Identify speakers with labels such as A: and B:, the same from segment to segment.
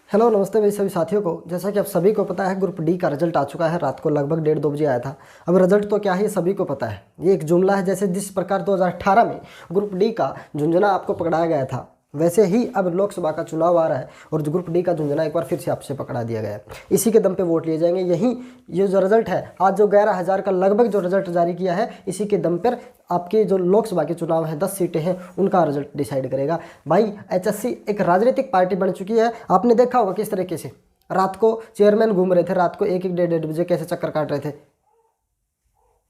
A: Hello नमस्ते मेरे सभी साथियों को। जैसा कि आप सभी को पता है, ग्रुप डी का रिजल्ट आ चुका है। रात को लगभग 1:30-2 बजे आया था। अब रिजल्ट तो क्या है ये सभी को पता है। ये एक जुमला है, जैसे जिस प्रकार 2018 में ग्रुप डी का झुंझुना आपको पकड़ाया गया था, वैसे ही अब लोकसभा का चुनाव आ रहा है और जो ग्रुप डी का झुंझुना एक बार फिर से आपसे पकड़ा दिया गया है। इसी के दम पे वोट लिए जाएंगे। यही ये जो रिजल्ट है, आज जो 11,000 का लगभग जो रिजल्ट जारी किया है, इसी के दम पर आपके जो लोकसभा के चुनाव हैं, 10 सीटें हैं, उनका रिजल्ट डिसाइड करेगा। भाई एचएससी एक राजनीतिक पार्टी बन चुकी है। आपने देखा होगा किस तरीके से रात को चेयरमैन घूम रहे थे, रात को 1-1, 1:30 बजे कैसे चक्कर काट रहे थे,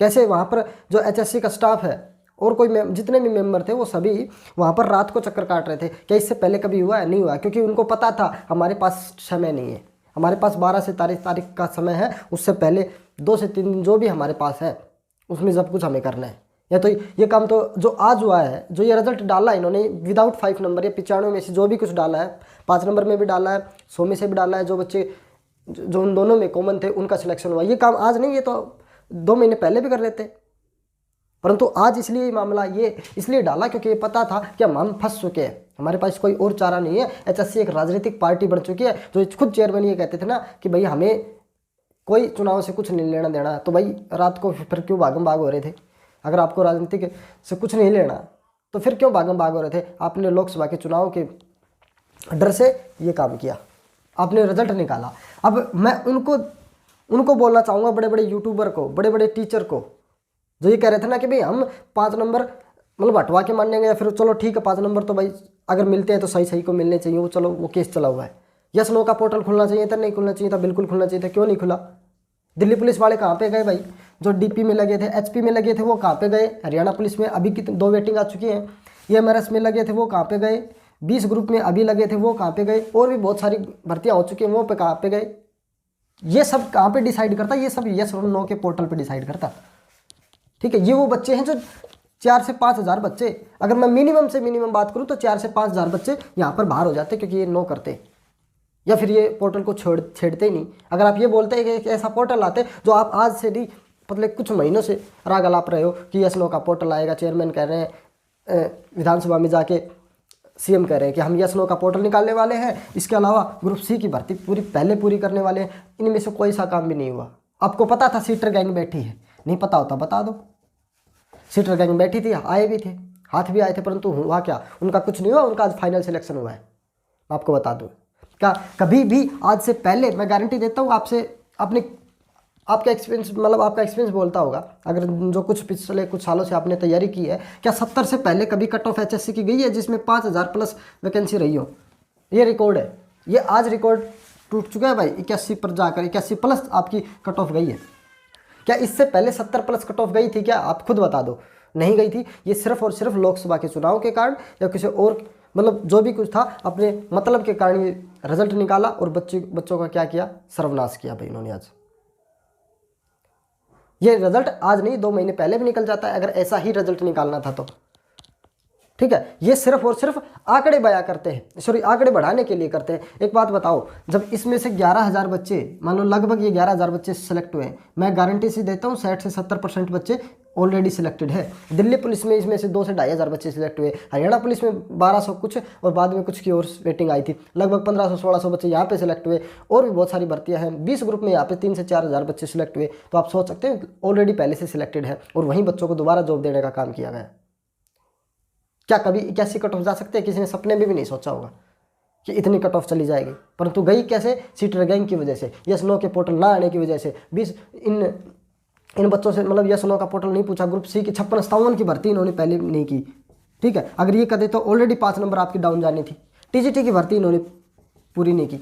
A: कैसे वहाँ पर जो एचएससी का स्टाफ है और कोई जितने भी मेंबर थे वो सभी वहाँ पर रात को चक्कर काट रहे थे। क्या इससे पहले कभी हुआ है? नहीं हुआ, क्योंकि उनको पता था हमारे पास समय नहीं है। हमारे पास 12 से तारीख का समय है, उससे पहले 2 से 3 दिन जो भी हमारे पास है उसमें सब कुछ हमें करना है। या तो ये काम तो जो आज हुआ है, जो ये रिजल्ट डाला इन्होंने विदाउट 5 नंबर या 95 में से जो भी कुछ डाला है, 5 नंबर में भी डाला है, 100 में से भी डाला है, जो बच्चे जो उन दोनों में कॉमन थे उनका सिलेक्शन हुआ। ये काम आज नहीं, ये तो 2 महीने पहले भी कर लेते, परंतु आज इसलिए मामला ये इसलिए डाला क्योंकि ये पता था कि हम फंस चुके हैं, हमारे पास कोई और चारा नहीं है। एचएससी एक राजनीतिक पार्टी बन चुकी है। जो खुद चेयरमैन ये कहते थे ना कि भाई हमें कोई चुनाव से कुछ नहीं लेना देना, तो भाई रात को फिर क्यों भागम भाग हो रहे थे? अगर आपको राजनीतिक से कुछ नहीं लेना तो फिर क्यों भागम भाग हो रहे थे? आपने लोकसभा के चुनाव के डर से ये काम किया, आपने रिजल्ट निकाला। अब मैं उनको बोलना चाहूँगा, बड़े बड़े यूट्यूबर को, बड़े बड़े टीचर को, जो ये कह रहे थे ना कि भाई हम 5 नंबर मतलब हटवा के मानेंगे, या फिर चलो ठीक है 5 नंबर तो भाई अगर मिलते हैं तो सही सही को मिलने चाहिए, वो चलो वो केस चला हुआ है। यस नो का पोर्टल खुलना चाहिए था, नहीं खुलना चाहिए था? बिल्कुल खुलना चाहिए था। क्यों नहीं खुला? दिल्ली पुलिस वाले कहाँ पे गए भाई? जो डीपी में लगे थे, एचपी में लगे थे, वो कहाँ पे गए? हरियाणा पुलिस में अभी कितने 2 वेटिंग आ चुकी हैं। एमआरएस में लगे थे, वो कहाँ पे गए? 20 ग्रुप में अभी लगे थे, वो कहाँ पे गए? और भी बहुत सारी भर्तियाँ हो चुकी हैं, वो पे कहाँ पे गए? ये सब कहाँ पे डिसाइड करता? ये सब यस और नो के पोर्टल पे डिसाइड करता। ठीक है, ये वो बच्चे हैं जो 4 से 5 हज़ार बच्चे, अगर मैं मिनिमम से मिनिमम बात करूं तो 4 से 5 हज़ार बच्चे यहाँ पर बाहर हो जाते, क्योंकि ये नो करते या फिर ये पोर्टल को छेड़ते ही नहीं। अगर आप ये बोलते हैं कि एक ऐसा पोर्टल आते जो आप आज से नहीं मतलब कुछ महीनों से राग अलाप रहे हो कि यस नो का पोर्टल आएगा, चेयरमैन कह रहे हैं, विधानसभा में जाके सीएम कह रहे हैं कि हम यस नो का पोर्टल निकालने वाले हैं, इसके अलावा ग्रुप सी की भर्ती पूरी करने वाले हैं, इनमें से कोई सा काम भी नहीं हुआ। आपको पता था सीटर गैंग बैठी है? नहीं पता होता बता दो। सीटर गैंग बैठी थी, आए भी थे, हाथ भी आए थे, परंतु हुआ क्या? उनका कुछ नहीं हुआ। उनका आज फाइनल सिलेक्शन हुआ है, आपको बता दूं। क्या कभी भी आज से पहले, मैं गारंटी देता हूँ आपसे, आपका एक्सपीरियंस मतलब आपका एक्सपीरियंस बोलता होगा, अगर जो कुछ पिछले कुछ सालों से आपने तैयारी की है, क्या 70 से पहले कभी कट ऑफ एचएससी की गई है जिसमें 5,000 प्लस वैकेंसी रही हो? ये रिकॉर्ड है। ये आज रिकॉर्ड टूट चुका है भाई। 81 पर जाकर 81 प्लस आपकी कट ऑफ गई है। क्या इससे पहले 70 प्लस कट ऑफ गई थी क्या? आप खुद बता दो। नहीं गई थी। ये सिर्फ और सिर्फ लोकसभा के चुनाव के कारण या किसी और मतलब जो भी कुछ था अपने मतलब के कारण ये रिजल्ट निकाला और बच्चों का क्या किया? सर्वनाश किया भाई इन्होंने। आज ये रिजल्ट आज नहीं 2 महीने पहले भी निकल जाता है, अगर ऐसा ही रिजल्ट निकालना था तो। ठीक है, ये सिर्फ और सिर्फ आंकड़े बयां करते हैं, सॉरी आंकड़े बढ़ाने के लिए करते हैं। एक बात बताओ, जब इसमें से 11,000 बच्चे, मान लो लगभग ये 11,000 बच्चे सिलेक्ट हुए हैं, मैं गारंटी से देता हूँ 60 से 70% बच्चे ऑलरेडी सिलेक्टेड है। दिल्ली पुलिस में इसमें से 2 से 2,500 बच्चे सिलेक्ट हुए, हरियाणा पुलिस में 1200 कुछ और बाद में कुछ की और वेटिंग आई थी, लगभग 1500-1600 बच्चे यहाँ पे सिलेक्ट हुए। और भी बहुत सारी भर्तियाँ हैं। 20 ग्रुप में यहाँ पे 3 से 4,000 बच्चे सिलेक्ट हुए। तो आप सोच सकते हैं ऑलरेडी पहले से सिलेक्टेड है और वहीं बच्चों को दोबारा जॉब देने का काम किया गया। क्या कभी 81 कट ऑफ जा सकते हैं? किसी ने सपने में भी नहीं सोचा होगा कि इतनी कट ऑफ चली जाएगी, परंतु गई कैसे? सीटर गैंग की वजह से, यस नो के पोर्टल ना आने की वजह से। 20 इन बच्चों से मतलब यस नो का पोर्टल नहीं पूछा। ग्रुप सी की 56-57 की भर्ती इन्होंने पहले नहीं की। ठीक है, अगर ये कहते तो ऑलरेडी 5 नंबर आपकी डाउन जानी थी। टीजीटी की भर्ती इन्होंने पूरी नहीं की।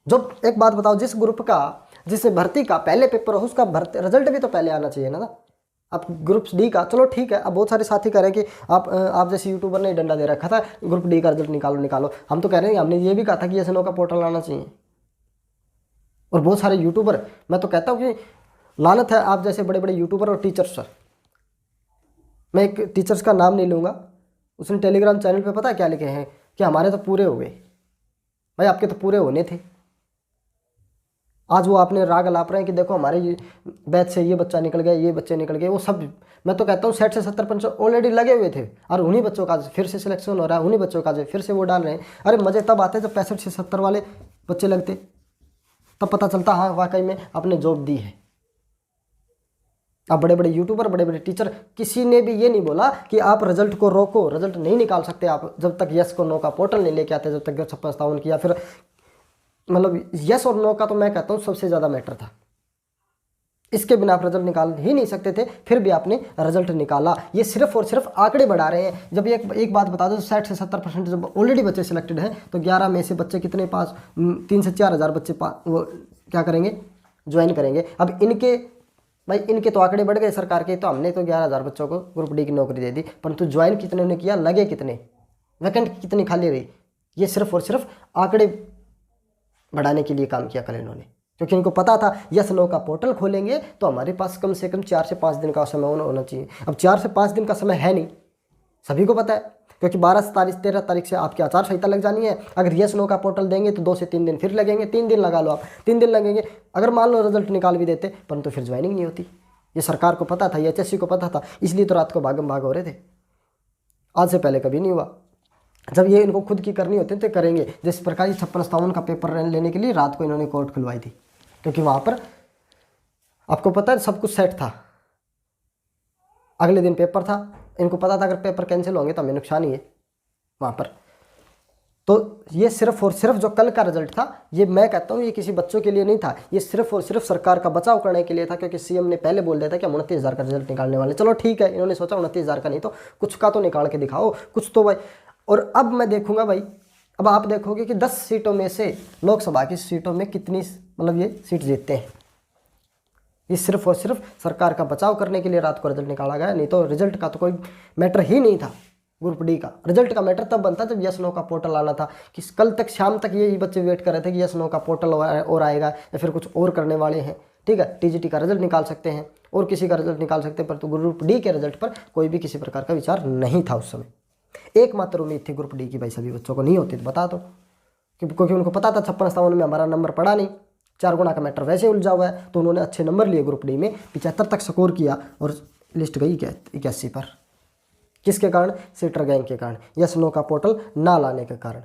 A: जो एक बात बताओ, जिस ग्रुप का जिस भर्ती का पहले पेपर हो उसका रिजल्ट भी तो पहले आना चाहिए ना। अब ग्रुप डी का चलो ठीक है, अब बहुत सारे साथी कह रहे हैं कि आप जैसे यूट्यूबर ने डंडा दे रखा था ग्रुप डी का रिजल्ट निकालो। हम तो कह रहे हैं, हमने ये भी कहा था कि एस नो का पोर्टल आना चाहिए। और बहुत सारे यूट्यूबर, मैं तो कहता हूँ कि लानत है आप जैसे बड़े बड़े यूट्यूबर और टीचर्स सर। मैं एक टीचर्स का नाम नहीं लूँगा, उसने टेलीग्राम चैनल पे पता है क्या लिखे हैं कि हमारे तो पूरे हो गए। भाई आपके तो पूरे होने थे। आज वो आपने राग लाप रहे हैं कि देखो हमारे बैच से ये बच्चा निकल गया, ये बच्चे निकल गए, वो सब मैं तो कहता हूँ 60 से 70% ऑलरेडी लगे हुए थे और उन्हीं बच्चों का आज फिर से सिलेक्शन हो रहा है, उन्हीं बच्चों का आज फिर से वो डाल रहे हैं। अरे मज़े तब आते जब 65 से 70 वाले बच्चे लगते, तब पता चलता हाँ वाकई में आपने जॉब दी है। अब बड़े बड़े यूट्यूबर, बड़े बड़े टीचर, किसी ने भी ये नहीं बोला कि आप रिजल्ट को रोको, रिजल्ट नहीं निकाल सकते आप जब तक यस को नो का पोर्टल नहीं लेके आते, जब तक 56-57 की, या फिर मतलब यस और नो का तो मैं कहता हूँ सबसे ज़्यादा मैटर था। इसके बिना आप रिजल्ट निकाल ही नहीं सकते थे, फिर भी आपने रिजल्ट निकाला। ये सिर्फ और सिर्फ आंकड़े बढ़ा रहे हैं। जब एक बात बता दो, 60 से 70% जब ऑलरेडी बच्चे सिलेक्टेड हैं तो 11 में से बच्चे कितने पास, 3 से 4 हज़ार बच्चे वो क्या करेंगे, ज्वाइन करेंगे। अब इनके तो आंकड़े बढ़ गए सरकार के, तो हमने तो 11,000 बच्चों को ग्रुप डी की नौकरी दे दी, परंतु ज्वाइन कितने ने किया, लगे कितने, वैकेंट कितनी खाली रही। ये सिर्फ और सिर्फ आंकड़े बढ़ाने के लिए काम किया कल इन्होंने, क्योंकि इनको पता था यस नो का पोर्टल खोलेंगे तो हमारे पास कम से कम 4 से 5 दिन का समय होना चाहिए। अब 4 से 5 दिन का समय है नहीं, सभी को पता है, क्योंकि 13 तारीख से आपकी आचार संहिता लग जानी है। अगर यस नो का पोर्टल देंगे तो 2 से 3 दिन फिर लगेंगे, 3 दिन लगा लो आप, 3 दिन लगेंगे। अगर मान लो रिजल्ट निकाल भी देते, परंतु फिर ज्वाइनिंग नहीं होती। ये सरकार को पता था, ये HSC को पता था, इसलिए तो रात को भागम भाग हो रहे थे। आज से पहले कभी नहीं हुआ। जब ये इनको खुद की करनी होती तो करेंगे। जिस प्रकार 56-57 का पेपर लेने के लिए रात को इन्होंने कोर्ट खुलवाई थी, क्योंकि वहाँ पर आपको पता है सब कुछ सेट था। अगले दिन पेपर था, इनको पता था अगर पेपर कैंसिल होंगे तो हमें नुकसान ही है वहाँ पर। तो ये सिर्फ और सिर्फ जो कल का रिजल्ट था, ये मैं कहता हूँ ये किसी बच्चों के लिए नहीं था, ये सिर्फ और सिर्फ सरकार का बचाव करने के लिए था। क्योंकि CM ने पहले बोल दिया था कि हम 29,000 का रिजल्ट निकालने वाले। चलो ठीक है, इन्होंने सोचा 29,000 का नहीं तो कुछ का तो निकाल के दिखाओ, कुछ तो भाई। और अब मैं देखूंगा भाई, अब आप देखोगे कि 10 सीटों में से लोकसभा की सीटों में कितनी मतलब ये सीट जीतते हैं। ये सिर्फ और सिर्फ सरकार का बचाव करने के लिए रात को रिजल्ट निकाला गया, नहीं तो रिजल्ट का तो कोई मैटर ही नहीं था। ग्रुप डी का रिजल्ट का मैटर तब बनता जब यस नो का पोर्टल आना था। कि कल तक शाम तक ये बच्चे वेट कर रहे थे कि यस नो का पोर्टल और आएगा या फिर कुछ और करने वाले हैं। ठीक है, TGT का रिजल्ट निकाल सकते हैं और किसी का रिजल्ट निकाल सकते हैं, पर तो ग्रुप डी के रिजल्ट पर कोई भी किसी प्रकार का विचार नहीं था उस समय। एकमात्र उम्मीद थी ग्रुप डी की, भाई सभी बच्चों को नहीं होती तो बता दो, क्योंकि उनको पता था 56-57 में हमारा नंबर पड़ा नहीं, 4 गुना का मैटर वैसे उलझा हुआ है। तो उन्होंने अच्छे नंबर लिए, ग्रुप डी में 75 तक स्कोर किया और लिस्ट गई 81 पर। किसके कारण? सीटर गैंग के कारण, यस नो का पोर्टल ना लाने के कारण।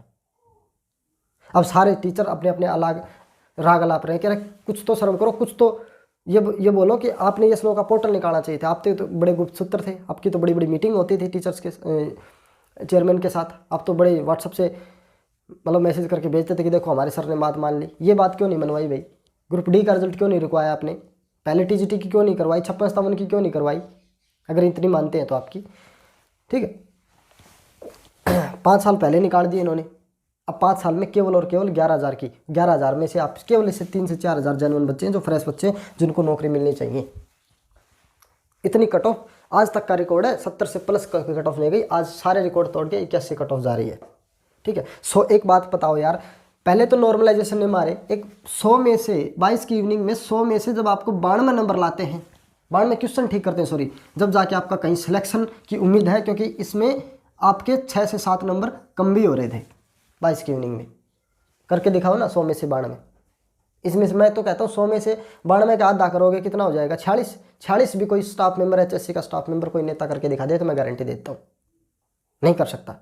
A: अब सारे टीचर अपने अपने अलग राग अलाप रहे हैं, कह रहे कुछ तो शर्म करो, कुछ तो ये बोलो कि आपने यस नो का पोर्टल निकालना चाहिए था। आप तो बड़े गुप्त सूत्र थे, आपकी तो बड़ी बड़ी मीटिंग होती थी टीचर्स के चेयरमैन के साथ। आप तो बड़े व्हाट्सअप से मतलब मैसेज करके भेजते थे कि देखो हमारे सर ने बात मान ली। ये बात क्यों नहीं मनवाई भाई? ग्रुप डी का रिजल्ट क्यों नहीं रुकवाया आपने? पहले TGT की क्यों नहीं करवाई? 56-57 की क्यों नहीं करवाई? अगर इतनी मानते हैं तो आपकी, ठीक है। 5 साल पहले निकाल दिए इन्होंने। अब 5 साल में केवल और केवल 11,000 की, 11,000 में से आप केवल इससे 3 से 4 हज़ार जेन्युइन बच्चे हैं जो फ्रेश बच्चे हैं जिनको नौकरी मिलनी चाहिए। इतनी कट ऑफ आज तक का रिकॉर्ड है, 70 से प्लस कट ऑफ ले गई। आज सारे रिकॉर्ड तोड़ के 81 कट ऑफ जा रही है, ठीक है। एक बात बताओ यार, पहले तो नॉर्मलाइजेशन ने मारे, एक 100 में से 22 की इवनिंग में 100 में से जब आपको 92 नंबर लाते हैं, 92 क्वेश्चन ठीक करते हैं सॉरी, जब जाके आपका कहीं सिलेक्शन की उम्मीद है, क्योंकि इसमें आपके 6 से 7 नंबर कम भी हो रहे थे 22 की इवनिंग में। करके दिखाओ ना 100 में से 92। इसमें से मैं तो कहता हूँ 100 में से 92 का आधा करोगे कितना हो जाएगा? 46 भी कोई स्टाफ मेंबर, HSC का स्टाफ मेंबर कोई नेता करके दिखा दे तो मैं गारंटी देता हूँ नहीं कर सकता।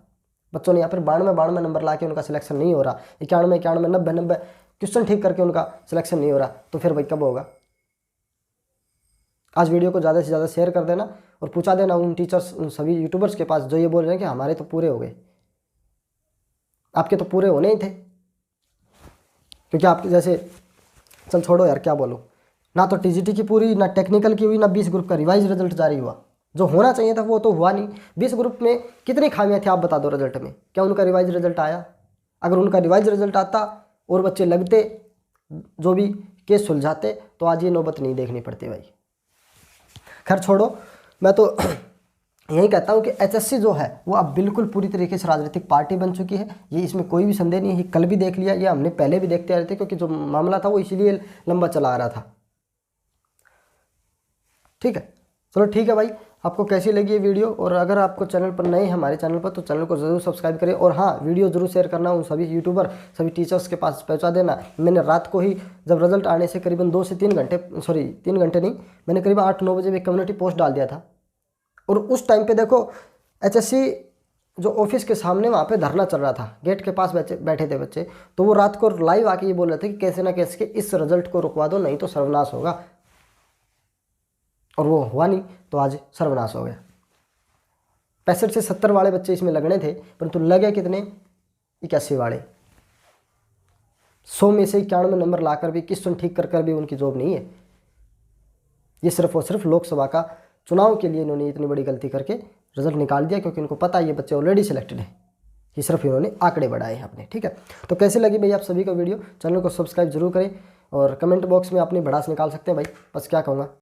A: बच्चों ने यहाँ पर 92 नंबर ला के उनका सिलेक्शन नहीं हो रहा, 91 90 क्वेश्चन ठीक करके उनका सिलेक्शन नहीं हो रहा, तो फिर भाई कब होगा? आज वीडियो को ज़्यादा से ज़्यादा शेयर कर देना और पूछा देना उन टीचर्स, उन सभी यूट्यूबर्स के पास जो ये बोल रहे हैं कि हमारे तो पूरे हो गए। आपके तो पूरे होने ही थे, क्योंकि आपके जैसे, चल छोड़ो यार क्या बोलूँ, ना तो TGT की पूरी, ना टेक्निकल की हुई, ना 20 ग्रुप का रिवाइज रिजल्ट जारी हुआ। जो होना चाहिए था वो तो हुआ नहीं। 20 ग्रुप में कितनी खामियां थी आप बता दो रिजल्ट में? क्या उनका रिवाइज रिजल्ट आया? अगर उनका रिवाइज रिजल्ट आता और बच्चे लगते, जो भी केस सुलझाते, तो आज ये नौबत नहीं देखनी पड़ती भाई। खैर छोड़ो, मैं तो यही कहता हूँ कि HSC जो है वो अब बिल्कुल पूरी तरीके से राजनीतिक पार्टी बन चुकी है। ये इसमें कोई भी संदेह नहीं है। कल भी देख लिया, ये हमने पहले भी देखते आ रहे थे, क्योंकि जो मामला था वो इसीलिए लंबा चला आ रहा था, ठीक है। चलो ठीक है भाई, आपको कैसी लगी ये वीडियो, और अगर आपको चैनल पर नए हैं हमारे चैनल पर तो चैनल को ज़रूर सब्सक्राइब करें, और हाँ वीडियो ज़रूर शेयर करना उन सभी यूट्यूबर सभी टीचर्स के पास पहुंचा देना। मैंने रात को ही जब रिजल्ट आने से करीबन 2 से 3 घंटे, सॉरी 3 घंटे नहीं, मैंने करीबन 8-9 बजे एक कम्युनिटी पोस्ट डाल दिया था, और उस टाइम पे देखो HSC जो ऑफिस के सामने वहाँ पे धरना चल रहा था, गेट के पास बैठे थे बच्चे, तो वो रात को लाइव आके ये बोल रहे थे कि कैसे ना कैसे इस रिजल्ट को रुकवा दो, नहीं तो सर्वनाश होगा, और वो हुआ नहीं, तो आज सर्वनाश हो गया। 65 से 70 वाले बच्चे इसमें लगने थे, परंतु लगे कितने, 81 वाले। 100 में से 91 नंबर लाकर भी, क्वेश्चन ठीक कर भी उनकी जॉब नहीं है। ये सिर्फ और सिर्फ लोकसभा का चुनाव के लिए इन्होंने इतनी बड़ी गलती करके रिजल्ट निकाल दिया, क्योंकि इनको पता है ये बच्चे ऑलरेडी सिलेक्टेड हैं। ये सिर्फ इन्होंने आंकड़े बढ़ाए हैं अपने। ठीक है, तो कैसे लगी भाई आप सभी का वीडियो, चैनल को सब्सक्राइब जरूर करें, और कमेंट बॉक्स में अपनी भड़ास निकाल सकते हैं भाई, बस क्या कहूँगा।